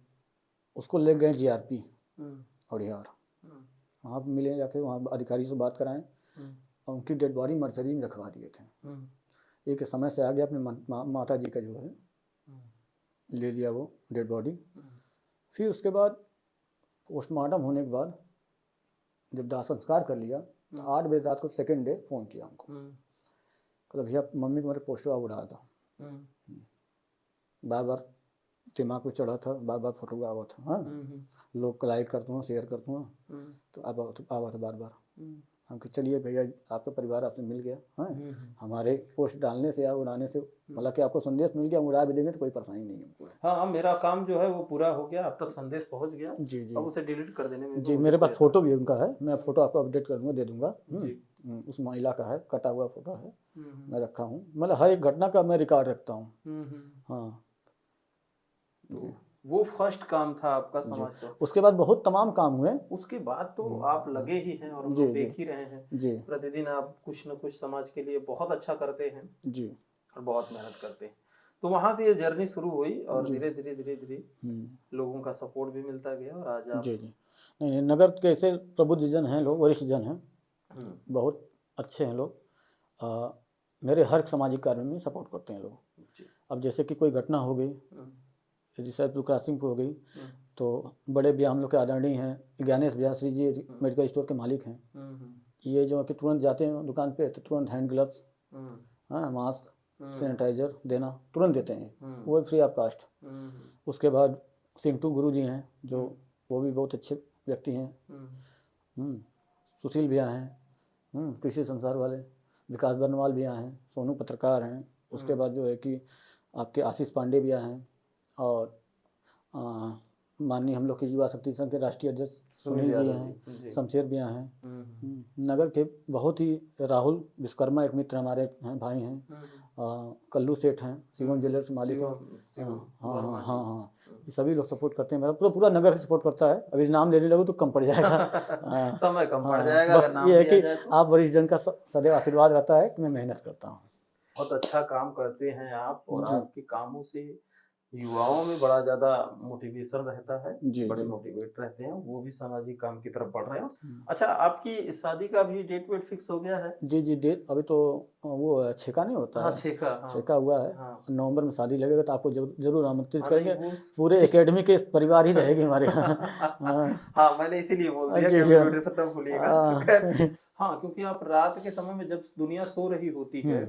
उसको ले गए जीआरपी और यार वहाँ पे मिले, जाके वहाँ अधिकारी से बात कराएं और उनकी डेड बॉडी मर्चरी में रखवा दिए थे। एक समय से आ गया, अपने माता जी का जो है ले लिया वो डेड बॉडी। फिर उसके बाद पोस्टमार्टम होने के बाद जब दाह संस्कार कर लिया तो 8 बजे रात को सेकेंड डे फ़ोन किया हमको, कहता भैया मम्मी को मेरे पोस्टर उड़ा था, बार बार दिमाग पे चढ़ा था, बार बार फोटो आवा था। हाँ, लोग लाइक करते हैं, शेयर करते हैं, तो आवा था बार बार। हम कि चलिए भैया आपका परिवार आपसे मिल गया। हाँ, हमारे पोस्ट डालने से या उड़ाने से मतलब कि आपको संदेश मिल गया, उड़ा भी देंगे तो कोई परेशानी नहीं है। हाँ, मेरा काम जो है वो पूरा हो गया, अब तक संदेश पहुंच गया जी जी। अब उसे डिलीट कर देने में जी, मेरे पास फोटो भी उनका है, मैं फोटो आपको अपडेट कर दूंगा, दे दूंगा। उस महिला का है, कटा हुआ फोटो है, मैं रखा हूँ, मतलब हर एक घटना का मैं रिकॉर्ड रखता हूँ। हाँ, तो वो फर्स्ट काम था आपका समाज का। उसके बाद बहुत तमाम काम हुए। उसके बाद तो आप लगे ही हैं और हम लोग देख ही रहे हैं जी, प्रतिदिन आप कुछ न कुछ समाज के लिए बहुत अच्छा करते हैं जी और बहुत मेहनत करते हैं। तो वहां से ये जर्नी शुरू हुई और धीरे धीरे लोगों का सपोर्ट भी मिलता गया और आज आप। जी जी नहीं, नगर के ऐसे प्रबुद्ध जन हैं लोग, वरिष्ठ जन हैं, बहुत अच्छे हैं लोग। मेरे हर सामाजिक कार्य में सपोर्ट करते हैं लोग। अब जैसे कि कोई घटना हो गई, यदि सैदपुर क्रॉसिंग पे हो गई, तो बड़े भैया हम लोग के आदरणीय हैं ज्ञानेश भैया श्री जी, मेडिकल स्टोर के मालिक हैं। ये जो कि तुरंत जाते हैं दुकान पे तो तुरंत हैंड ग्लव्स, हाँ, मास्क, सैनिटाइजर देना तुरंत देते हैं, वो फ्री ऑफ कास्ट। उसके बाद सिंटू गुरु जी हैं जो वो भी बहुत अच्छे व्यक्ति हैं। सुशील भैया हैं, कृषि संसार वाले, विकास बर्नवाल भैया हैं, सोनू पत्रकार हैं। उसके बाद जो है कि आपके आशीष पांडे भैया हैं और माननीय हम लोग के युवा शक्ति संघ के राष्ट्रीय अध्यक्ष सुनील जी हैं, शमशेर भैया हैं। नगर के बहुत ही राहुल विश्वकर्मा एक मित्र हमारे हैं, भाई हैं। कल्लू सेठ हैं, शिवम ज्वेलर्स मालिक हैं। हाँ, ये सभी लोग सपोर्ट करते हैं, मेरा पूरा नगर से सपोर्ट करता है। अभी नाम लेने लगूँ तो कम पड़ जाएगा। समय कम पड़ जाएगा। बस ये है कि आप वरिष्ठ जन का सदैव आशीर्वाद रहता है कि मैं मेहनत करता हूँ। बहुत अच्छा काम करते हैं आप और आपके कामों से युवाओं में बड़ा ज्यादा मोटिवेशन रहता है, बड़े मोटिवेट रहते हैं, वो भी सामाजिक काम की तरफ बढ़ रहे हैं। अच्छा, आपकी शादी का भी डेट वेट फिक्स हो गया है? जी जी, डेट अभी तो वो छेका नहीं होता है, छेका हुआ है। नवंबर में शादी लगेगा तो आपको जरूर आमंत्रित करेंगे, पूरे एकेडमी के परिवार ही रहेगी हमारे यहाँ। हाँ, मैंने इसीलिए बोल दिया। हाँ, क्योंकि आप रात के समय में जब दुनिया सो रही होती है,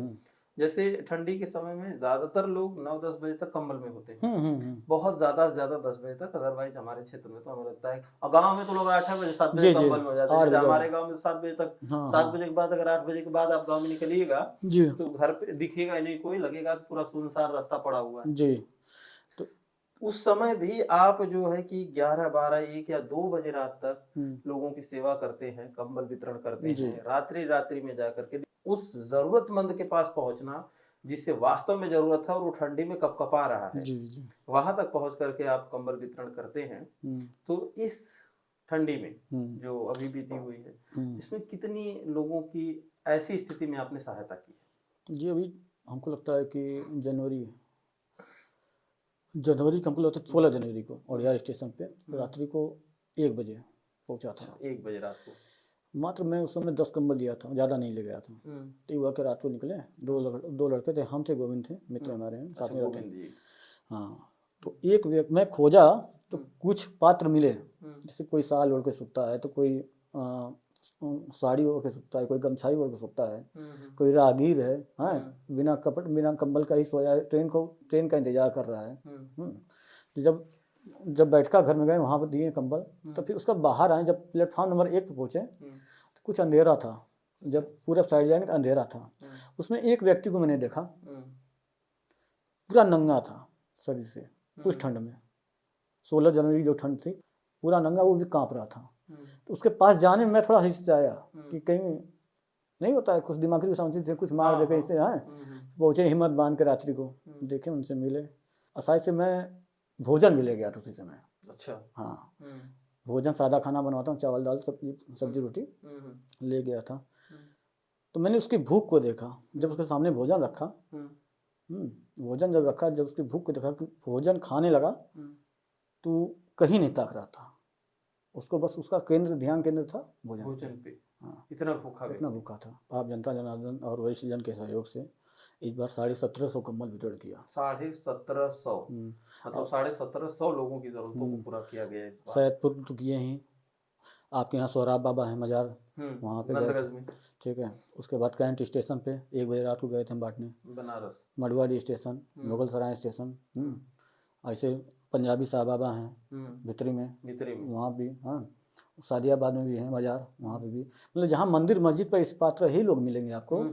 जैसे ठंडी के समय में ज्यादातर लोग 9-10 बजे तक कंबल में होते हैं, बहुत ज्यादा से ज्यादा 10 बजे तक। अदरवाइज हमारे क्षेत्र में तो हमें लगता है, और गांव में तो लोग 8 बजे 7 बजे कंबल में हो जाते हैं। हमारे गांव में 7 बजे तक, 7 बजे के बाद अगर 8 बजे के बाद आप गाँव में निकलिएगा तो घर पे दिखेगा नहीं कोई, लगेगा पूरा सुनसान रास्ता पड़ा हुआ है जी। तो उस समय भी आप जो है कि 11, 12, 1 या 2 बजे रात तक लोगों की सेवा करते हैं, कंबल वितरण करते हैं, रात्रि में जाकर के उस जरूरतमंद के पास पहुंचना जिससे वास्तव में जरूरत है और वो ठंडी में कपकपा रहा है, वहां तक पहुंच करके आप कंबल वितरण करते हैं। तो इस ठंडी में जो अभी बीती हुई है, इसमें कितनी लोगों की ऐसी स्थिति में आपने सहायता की है? जी, अभी हमको लगता है कि जनवरी कंप्लीट होता है 16 जनवरी को और यार स्टेशन पे रात्रि को 1 बजे पहुंचा था। 1 बजे रात को मात्र मैं उस समय 10 कंबल लिया था, ज़्यादा नहीं ले गया था। तो हुआ कि रात को निकले, दो लड़के थे, हम थे, गोविंद थे, मित्र हमारे हैं, साथ में रहते हैं। हाँ, तो एक व्यक्ति मैं खोजा तो कुछ पात्र मिले, जैसे कोई साल ओढ़ के सुतता है, तो कोई साड़ी ओढ़ के सुतता है, कोई गमछाई ओढ़ के सुतता है, कोई राहगीर है, हाँ, बिना कंबल का ही सोया है, ट्रेन का इंतजार कर रहा है। तो जब बैठका घर में गए वहाँ पर दिए कंबल, तो फिर उसका बाहर आए, जब प्लेटफॉर्म नंबर 1 पे पहुँचे तो कुछ अंधेरा था, जब पूरा साइड जाएंगे तो अंधेरा था। उसमें एक व्यक्ति को मैंने देखा पूरा नंगा था शरीर से उस ठंड में, 16 जनवरी जो ठंड थी, पूरा नंगा, वो भी कांप रहा था। तो उसके पास जाने में मैं थोड़ा हिचकिचाया कि कहीं नहीं होता है कुछ दिमागी समझी से कुछ मार दे कहीं से, हाँ। पहुँचे हिम्मत बांध के रात्रि को, देखे उनसे मिले, असहाय से मैं भोजन भी ले गया था उसी समय। अच्छा। हाँ, भोजन सादा खाना बनवाता हूँ, चावल दाल सब्जी रोटी ले गया था। तो मैंने उसकी भूख को देखा, जब उसके सामने भोजन रखा, भोजन जब रखा, जब उसकी भूख को देखा कि भोजन खाने लगा, तो कहीं नहीं ताक रहा था, उसको बस उसका ध्यान केंद्र था भोजन पे। हाँ, इतना भूखा था। आप जनता जनार्दन और वरिष्ठ जन के सहयोग से इस बार 1750 कंबल वितरण किया। 1750 मतलब 1750 लोगों की जरूरतों को पूरा किया गया इस बार। सैदपुर तो किए ही, आपके यहाँ सोहराब बाबा है मजार, वहाँ पे गए में, ठीक है। उसके बाद कैंट स्टेशन पे 1 बजे रात को गए थे हम बांटने, बनारस, मड़वाड़ी स्टेशन, मुगल सराय स्टेशन, ऐसे पंजाबी साहब बाबा हैं भितरी में, वहाँ भी, हाँ। सादियाबाद में भी है मजार, वहाँ पे भी, मतलब जहाँ मंदिर मस्जिद पर इस पात्र ही लोग मिलेंगे आपको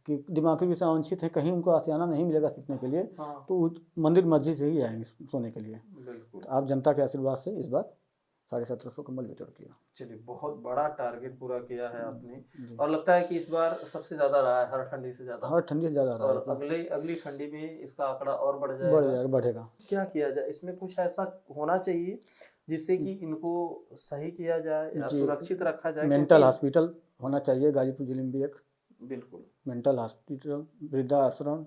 कि दिमागी भी वंचित है, कहीं उनको आसियाना नहीं मिलेगा सीखने के लिए, तो मंदिर मस्जिद से ही आएंगे सोने के लिए। तो आप जनता के आशीर्वाद से इस बार 1750 कंबल वितरण किया। चलिए, बहुत बड़ा टारगेट पूरा किया है आपने, और लगता है कि इस बार सबसे ज्यादा रहा है, हर ठंडी से ज्यादा रहा है, और अगली ठंडी में इसका आंकड़ा और बढ़ेगा। क्या किया जाए इसमें, कुछ ऐसा होना चाहिए जिससे कि इनको सही किया जाए या सुरक्षित रखा जाए। मेंटल हॉस्पिटल होना चाहिए गाजीपुर जिले में भी एक, बिल्कुल मेंटल हॉस्पिटल, वृद्धाश्रम,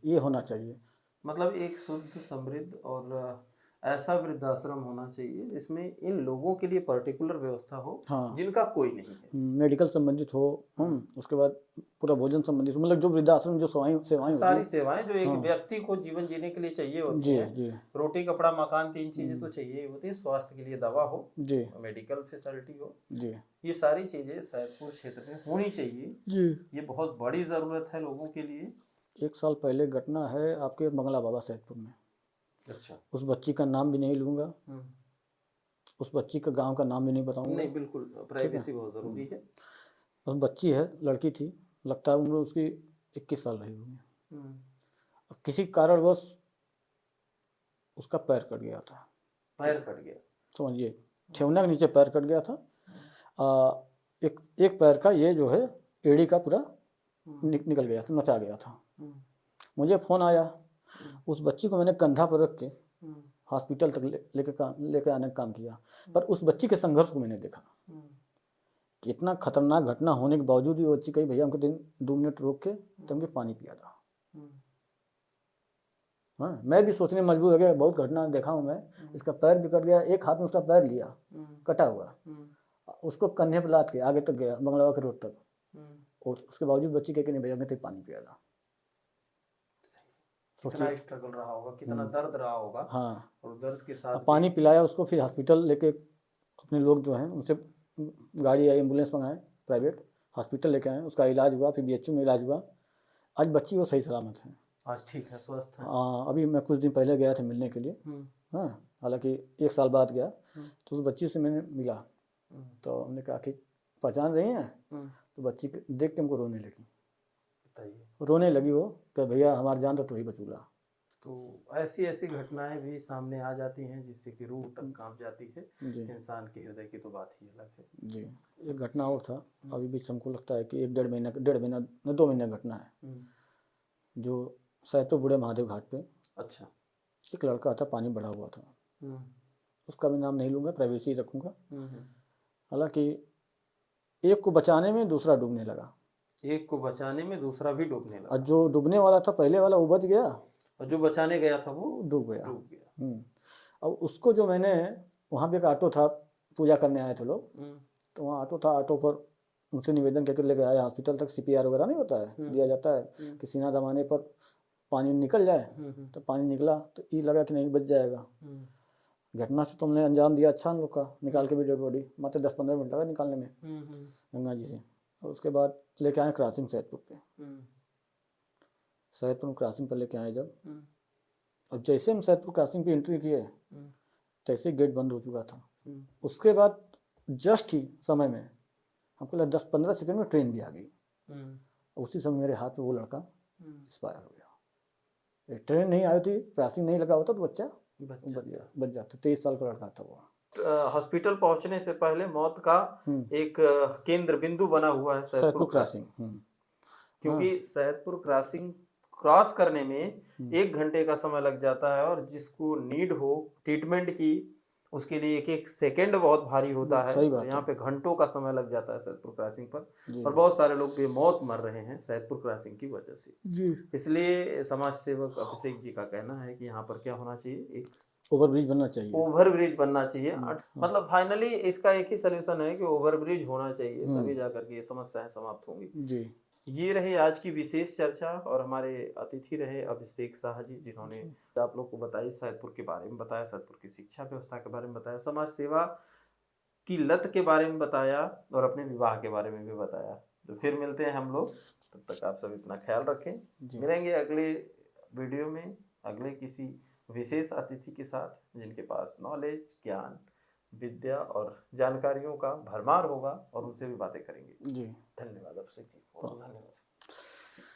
ये होना चाहिए। मतलब एक शुद्ध समृद्ध और ऐसा वृद्धाश्रम होना चाहिए जिसमें इन लोगों के लिए पर्टिकुलर व्यवस्था हो, हाँ। जिनका कोई नहीं है, मेडिकल संबंधित हो, उसके बाद पूरा भोजन संबंधित, मतलब जो वृद्धाश्रम जो सेवाएं सारी सेवाएं जो एक व्यक्ति को जीवन जीने के लिए चाहिए होती है, रोटी कपड़ा मकान, 3 चीजें तो चाहिए होती है, स्वास्थ्य के लिए दवा हो, मेडिकल फैसिलिटी हो, ये सारी चीजें सैदपुर क्षेत्र में होनी चाहिए। ये बहुत बड़ी जरूरत है लोगों के लिए। 1 साल पहले घटना है आपके मंगला बाबा सैदपुर में। अच्छा। उस बच्ची का नाम भी नहीं लूंगा, उस बच्ची का गांव का नाम भी नहीं बताऊंगा। नहीं, बिल्कुल, प्राइवेसी बहुत जरूरी है। उस बच्ची है, लड़की थी, लगता है उम्र उसकी 21 साल रही होगी। अब किसी कारणवश उसका पैर कट गया था। पैर कट गया, समझिए, ठेवना के नीचे पैर कट गया था। एक पैर का ये जो है एड़ी का पूरा निकल गया था, नचा गया था। मुझे फोन आया, उस बच्ची को मैंने कंधा पर रख के हॉस्पिटल तक लेके आने का काम किया, पर उस बच्ची के संघर्ष को मैंने देखा कि इतना खतरनाक घटना होने के बावजूद भी वो बच्ची कही भैया हमको 2 मिनट रोक के तुमको पानी पिया था। हाँ, मैं भी सोचने मजबूर हो गया, बहुत घटना देखा हूँ मैं, इसका पैर भी कट गया, एक हाथ में उसका पैर लिया कटा हुआ, उसको कंधे पर लाद के आगे तक गया बंगलावा के रोड तक, और उसके बावजूद बच्ची कह के नहीं भैया मैं पानी पिया था। कितना स्ट्रगल रहा होगा, कितना दर्द रहा होगा, हाँ, और दर्द के साथ पानी पिलाया उसको, फिर हॉस्पिटल लेके अपने लोग जो हैं उनसे गाड़ी आई, एम्बुलेंस मंगाए, प्राइवेट हॉस्पिटल लेके आए, उसका इलाज हुआ, फिर BHU में इलाज हुआ। आज बच्ची वो सही सलामत है, आज ठीक है, स्वस्थ है। हाँ, अभी मैं कुछ दिन पहले गया था मिलने के लिए, हाँ, हालांकि 1 साल बाद गया, तो उस बच्ची से मैंने मिला, तो हमने कहा कि पहचान रही हैं, तो बच्ची देख के हमको रोने लगी, वो कि भैया हमारी जान तो ही बचूला। तो ऐसी घटनाएं भी सामने आ जाती हैं जिससे कि रूह तक कांप जाती है इंसान के हृदय की, तो बात ही अलग है जी। एक घटना और था, अभी भी हमको लगता है कि 1-1.5 महीना 2 महीने घटना है, जो सैदपुर बूढ़े महादेव घाट पे, अच्छा, एक लड़का था, पानी बढ़ा हुआ था, उसका भी नाम नहीं लूंगा, प्राइवेसी रखूंगा। हालांकि एक को बचाने में दूसरा डूबने लगा, एक को बचाने में दूसरा भी डूबने लगा, और जो डूबने वाला था पहले वाला वो बच गया, और जो बचाने गया था वो डूब गया। अब उसको जो मैंने, वहाँ पे एक ऑटो था, पूजा करने आए थे लोग, तो वहाँ ऑटो था, ऑटो पर उनसे निवेदन करके लेके आया हॉस्पिटल तक। CPR वगैरह नहीं होता है, दिया जाता है कि सीना दबाने पर पानी निकल जाए, तो पानी निकला तो ये लगा कि नहीं बच जाएगा। घटना से तुमने अंजाम दिया अच्छा, हम लोग का निकाल के भी डेड बॉडी, मात्र 10-15 मिनट लगा निकालने में गंगा जी से। और उसके बाद लेके आए क्रॉसिंग सैदपुर पे, सैदपुर क्रॉसिंग पर लेके आए जब, और जैसे हम सैदपुर क्रॉसिंग पे एंट्री किए, तैसे गेट बंद हो चुका था। उसके बाद जस्ट ही समय में हमको लगा 10-15 सेकंड में ट्रेन भी आ गई, उसी समय मेरे हाथ में वो लड़का एक्सपायर हो गया, ट्रेन नहीं आई थी, क्रॉसिंग नहीं लगा होता तो बच्चा बच्चा बच जाता। 23 साल का लड़का था वो। हॉस्पिटल पहुंचने से पहले मौत का एक केंद्र बिंदु बना हुआ है सैदपुर सैदपुर क्रॉसिंग। क्योंकि सैदपुर क्रॉसिंग क्रॉस करने में 1 घंटे का समय लग जाता है, और जिसको नीड हो ट्रीटमेंट की उसके लिए एक एक सेकंड बहुत भारी होता है। सही और बात यहाँ है। पे घंटों का समय लग जाता है सैदपुर क्रॉसिंग पर, जी और बहुत सारे लोग बेमौत मर रहे हैं सैदपुर क्रॉसिंग की वजह से। जी। इसलिए समाज सेवक अभिषेक जी का कहना है कि यहाँ पर क्या होना चाहिए, एक ओवरब्रिज बनना चाहिए। ओवरब्रिज बनना चाहिए। मतलब फाइनली इसका एक ही सोल्यूशन है कि ओवरब्रिज होना चाहिए, तभी जाकर के ये समस्याएं समाप्त होंगी। जी। ये रही आज की विशेष चर्चा, और हमारे अतिथि रहे अभिषेक शाह जी, जिन्होंने आप लोग को बताई सैदपुर के बारे में बताया, सैदपुर की शिक्षा व्यवस्था के बारे में बताया, समाज सेवा की लत के बारे में बताया, और अपने विवाह के बारे में भी बताया। तो फिर मिलते हैं हम लोग, तब तक आप सब इतना ख्याल रखें। मिलेंगे अगले वीडियो में अगले किसी विशेष अतिथि के साथ, जिनके पास नॉलेज, ज्ञान, विद्या और जानकारियों का भरमार होगा, और उनसे भी बातें करेंगे। जी। धन्यवाद अभिषेक जी, बहुत धन्यवाद।